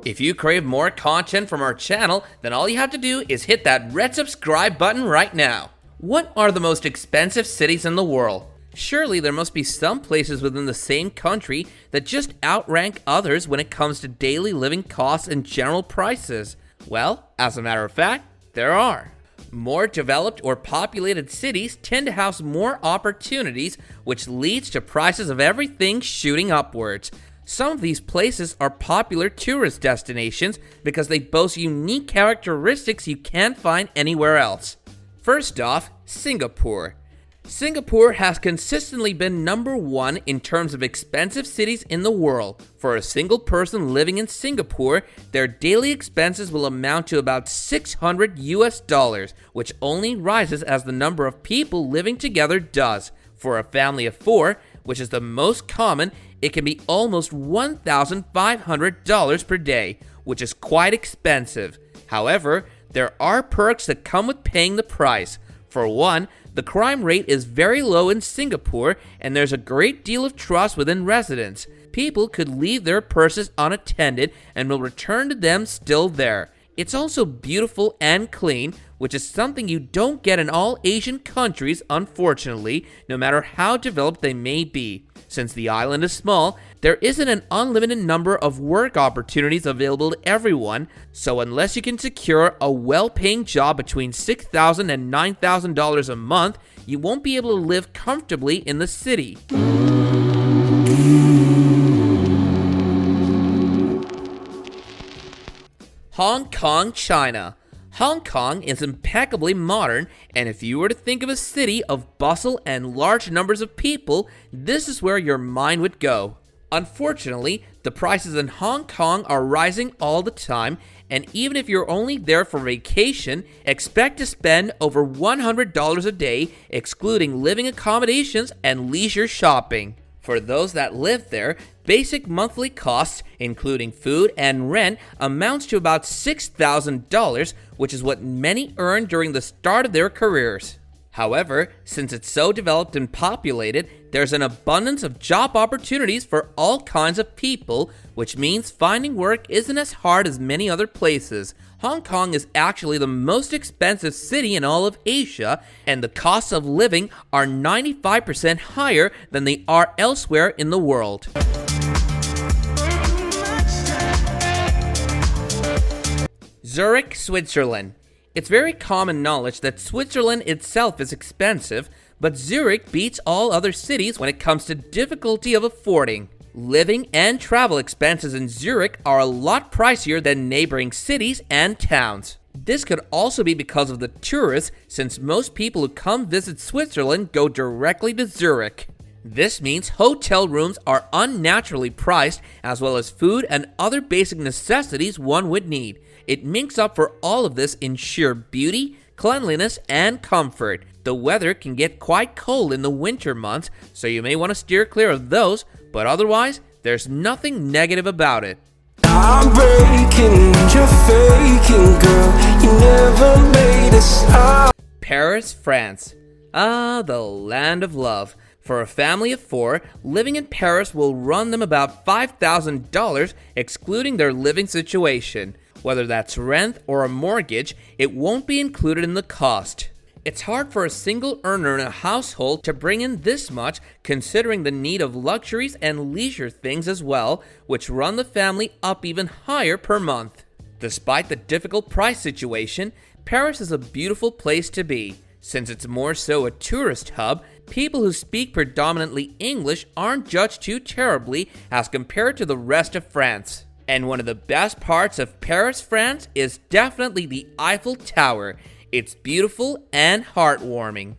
If you crave more content from our channel, then all you have to do is hit that red subscribe button right now. What are the most expensive cities in the world? Surely there must be some places within the same country that just outrank others when it comes to daily living costs and general prices. Well, as a matter of fact, there are. More developed or populated cities tend to house more opportunities, which leads to prices of everything shooting upwards. Some of these places are popular tourist destinations because they boast unique characteristics you can't find anywhere else. First off, Singapore. Singapore has consistently been number one in terms of expensive cities in the world. For a single person living in Singapore, their daily expenses will amount to about $600, which only rises as the number of people living together does. For a family of four, which is the most common, it can be almost $1,500 per day, which is quite expensive. However, there are perks that come with paying the price. For one, the crime rate is very low in Singapore, and there's a great deal of trust within residents. People could leave their purses unattended and will return to them still there. It's also beautiful and clean, which is something you don't get in all Asian countries, unfortunately, no matter how developed they may be. Since the island is small, there isn't an unlimited number of work opportunities available to everyone, so unless you can secure a well-paying job between $6,000 and $9,000 a month, you won't be able to live comfortably in the city. Hong Kong, China. Hong Kong is impeccably modern, and if you were to think of a city of bustle and large numbers of people, this is where your mind would go. Unfortunately, the prices in Hong Kong are rising all the time, and even if you're only there for vacation, expect to spend over $100 a day, excluding living accommodations and leisure shopping. For those that live there, basic monthly costs, including food and rent, amounts to about $6,000, which is what many earn during the start of their careers. However, since it's so developed and populated, there's an abundance of job opportunities for all kinds of people, which means finding work isn't as hard as many other places. Hong Kong is actually the most expensive city in all of Asia, and the costs of living are 95% higher than they are elsewhere in the world. Zurich, Switzerland. It's very common knowledge that Switzerland itself is expensive, but Zurich beats all other cities when it comes to difficulty of affording. Living and travel expenses in Zurich are a lot pricier than neighboring cities and towns. This could also be because of the tourists, since most people who come visit Switzerland go directly to Zurich. This means hotel rooms are unnaturally priced, as well as food and other basic necessities one would need. It makes up for all of this in sheer beauty, cleanliness, and comfort. The weather can get quite cold in the winter months, so you may want to steer clear of those, but otherwise, there's nothing negative about it. I'm breaking, you're faking, girl. You never made us up. Paris, France. Ah, the land of love. For a family of four, living in Paris will run them about $5,000, excluding their living situation. Whether that's rent or a mortgage, it won't be included in the cost. It's hard for a single earner in a household to bring in this much, considering the need of luxuries and leisure things as well, which run the family up even higher per month. Despite the difficult price situation, Paris is a beautiful place to be. Since it's more so a tourist hub, people who speak predominantly English aren't judged too terribly as compared to the rest of France. And one of the best parts of Paris, France is definitely the Eiffel Tower. It's beautiful and heartwarming.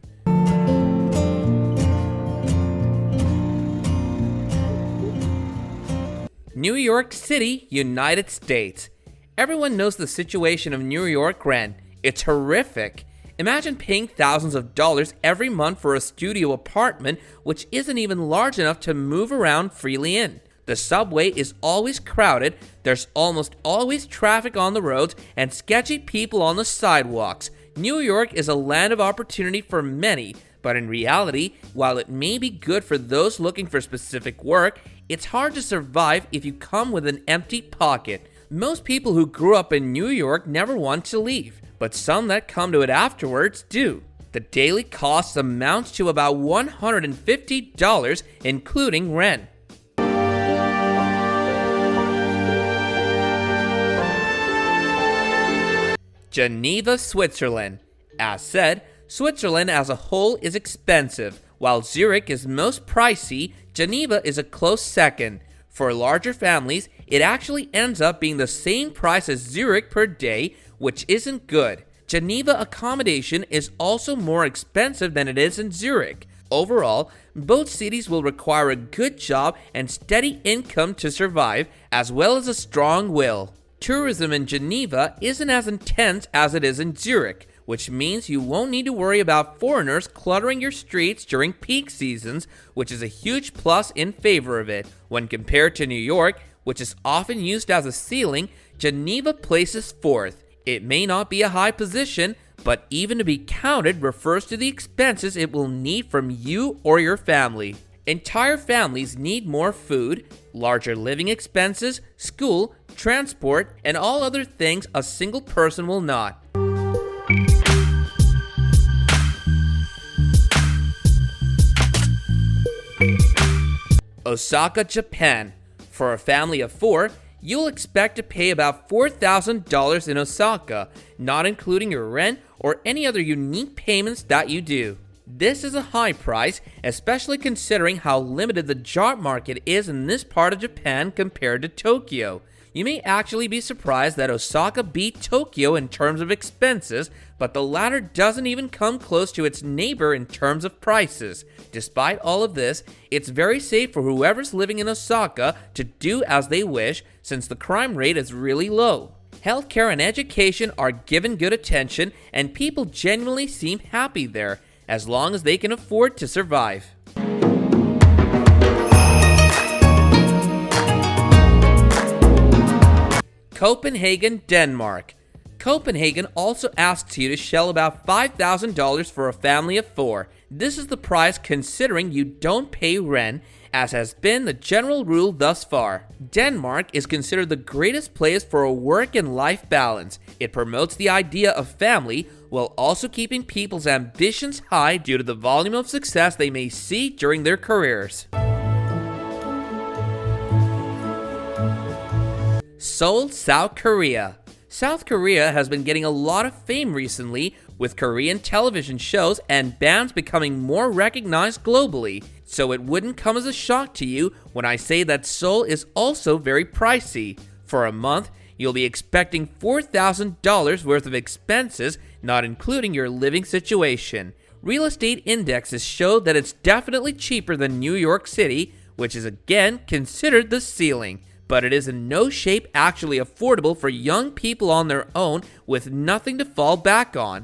New York City, United States. Everyone knows the situation of New York rent. It's horrific. Imagine paying thousands of dollars every month for a studio apartment, which isn't even large enough to move around freely in. The subway is always crowded, there's almost always traffic on the roads, and sketchy people on the sidewalks. New York is a land of opportunity for many, but in reality, while it may be good for those looking for specific work, it's hard to survive if you come with an empty pocket. Most people who grew up in New York never want to leave, but some that come to it afterwards do. The daily cost amounts to about $150, including rent. Geneva, Switzerland. As said, Switzerland as a whole is expensive. While Zurich is most pricey, Geneva is a close second. For larger families, it actually ends up being the same price as Zurich per day, which isn't good. Geneva accommodation is also more expensive than it is in Zurich. Overall, both cities will require a good job and steady income to survive, as well as a strong will. Tourism in Geneva isn't as intense as it is in Zurich, which means you won't need to worry about foreigners cluttering your streets during peak seasons, which is a huge plus in favor of it. When compared to New York, which is often used as a ceiling, Geneva places fourth. It may not be a high position, but even to be counted refers to the expenses it will need from you or your family. Entire families need more food, larger living expenses, school, transport, and all other things a single person will not. Osaka, Japan. For a family of 4, you'll expect to pay about $4,000 in Osaka, not including your rent or any other unique payments that you do. This is a high price, especially considering how limited the job market is in this part of Japan compared to Tokyo. You may actually be surprised that Osaka beat Tokyo in terms of expenses, but the latter doesn't even come close to its neighbor in terms of prices. Despite all of this, it's very safe for whoever's living in Osaka to do as they wish, since the crime rate is really low. Healthcare and education are given good attention, and people genuinely seem happy there, as long as they can afford to survive. Copenhagen, Denmark. Copenhagen also asks you to shell about $5,000 for a family of 4. This is the price considering you don't pay rent, as has been the general rule thus far. Denmark is considered the greatest place for a work and life balance. It promotes the idea of family while also keeping people's ambitions high due to the volume of success they may see during their careers. Seoul, South Korea. South Korea has been getting a lot of fame recently, with Korean television shows and bands becoming more recognized globally. So it wouldn't come as a shock to you when I say that Seoul is also very pricey. For a month, you'll be expecting $4,000 worth of expenses, not including your living situation. Real estate indexes show that it's definitely cheaper than New York City, which is again considered the ceiling. But it is in no shape actually affordable for young people on their own with nothing to fall back on.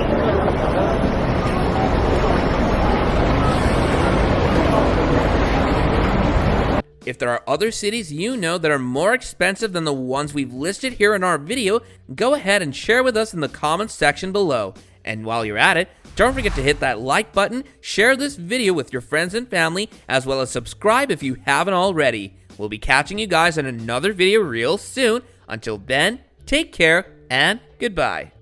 If there are other cities you know that are more expensive than the ones we've listed here in our video, go ahead and share with us in the comments section below. And while you're at it, don't forget to hit that like button, share this video with your friends and family, as well as subscribe if you haven't already. We'll be catching you guys in another video real soon. Until then, take care and goodbye.